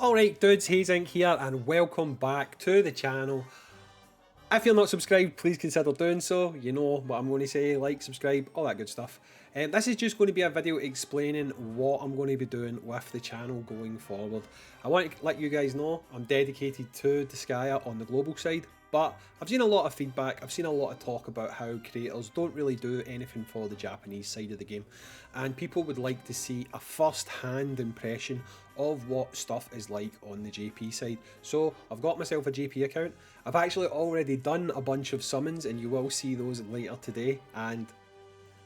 Alright dudes, Inc here and welcome back to the channel. If you're not subscribed, please consider doing so. You know what I'm going to say, like, subscribe, all that good stuff. This is just going to be a video explaining what I'm going to be doing with the channel going forward. I want to let you guys know I'm dedicated to Disgaea on the global side, but I've seen a lot of feedback, I've seen a lot of talk about how creators don't really do anything for the Japanese side of the game, and people would like to see a first-hand impression of what stuff is like on the JP side. So I've got myself a JP account. I've actually already done a bunch of summons and you will see those later today, and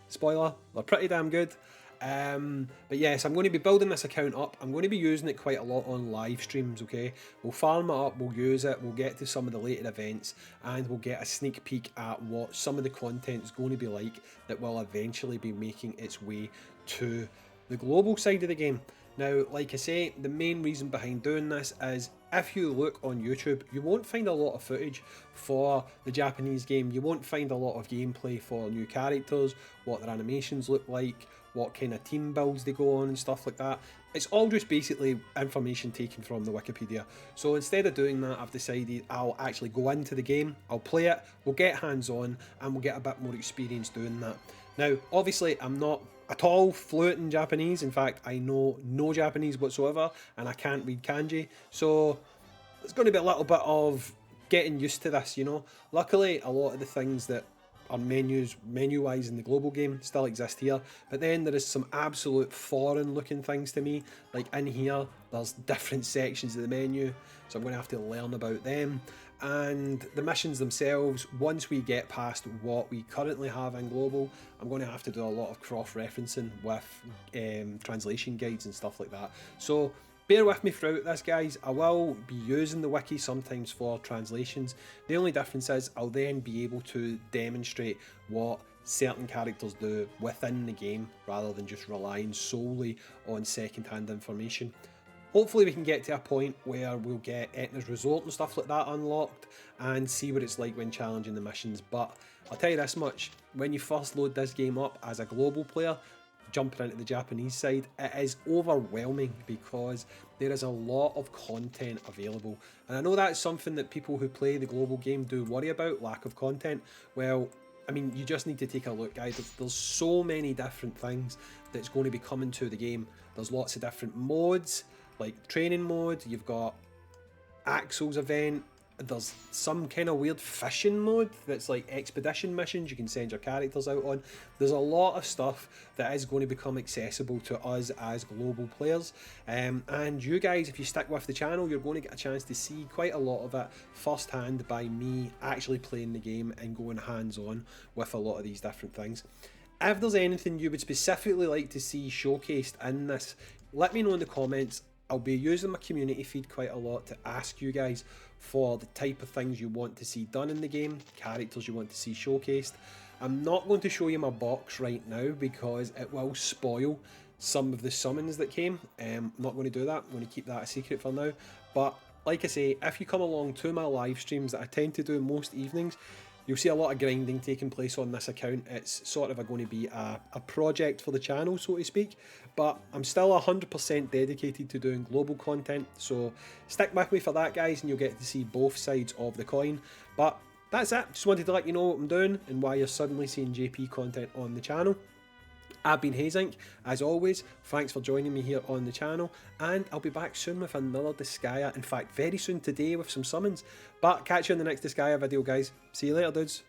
spoiler, they're pretty damn good. But yes, I'm going to be building this account up. I'm going to be using it quite a lot on live streams, okay? We'll farm it up, we'll use it, we'll get to some of the later events, and we'll get a sneak peek at what some of the content is going to be like that will eventually be making its way to the global side of the game. Now, like I say, the main reason behind doing this is if you look on YouTube, you won't find a lot of footage for the Japanese game. You won't find a lot of gameplay for new characters, what their animations look like, what kind of team builds they go on and stuff like that. It's all just basically information taken from the Wikipedia. So instead of doing that, I've decided I'll actually go into the game, I'll play it, we'll get hands-on, and we'll get a bit more experience doing that. Now, obviously, I'm not at all fluent in Japanese. In fact, I know no Japanese whatsoever, and I can't read kanji. So there's going to be a little bit of getting used to this, you know. Luckily, a lot of the things that are menu-wise in the global game still exist here, but then there is some absolute foreign looking things to me. Like in here, there's different sections of the menu, so I'm going to have to learn about them. And the missions themselves, once we get past what we currently have in global, I'm going to have to do a lot of cross-referencing with translation guides and stuff like that. So bear with me throughout this, guys. I will be using the wiki sometimes for translations. The only difference is I'll then be able to demonstrate what certain characters do within the game rather than just relying solely on second-hand information. Hopefully we can get to a point where we'll get Etna's Resort and stuff like that unlocked and see what it's like when challenging the missions. But I'll tell you this much, when you first load this game up as a global player, jumping into the Japanese side, it is overwhelming because there is a lot of content available. And I know that's something that people who play the global game do worry about, lack of content. Well, I mean, you just need to take a look, guys. There's so many different things that's going to be coming to the game. There's lots of different modes, like training mode, you've got Axel's event, there's some kind of weird fishing mode that's like expedition missions you can send your characters out on. There's a lot of stuff that is going to become accessible to us as global players, and you guys, if you stick with the channel, you're going to get a chance to see quite a lot of it firsthand by me actually playing the game and going hands-on with a lot of these different things. If there's anything you would specifically like to see showcased in this, let me know in the comments. I'll be using my community feed quite a lot to ask you guys for the type of things you want to see done in the game, characters you want to see showcased. I'm not going to show you my box right now because it will spoil some of the summons that came. I'm not going to do that, I'm going to keep that a secret for now. But like I say, if you come along to my live streams that I tend to do most evenings, you'll see a lot of grinding taking place on this account. It's sort of going to be a project for the channel, so to speak, but I'm still 100% dedicated to doing global content, so stick with me for that, guys, and you'll get to see both sides of the coin. But that's it. Just wanted to let you know what I'm doing and why you're suddenly seeing JP content on the channel. I've been Inc. As always, thanks for joining me here on the channel, and I'll be back soon with another Disgaea, in fact very soon today with some summons. But catch you in the next Disgaea video, guys. See you later, dudes.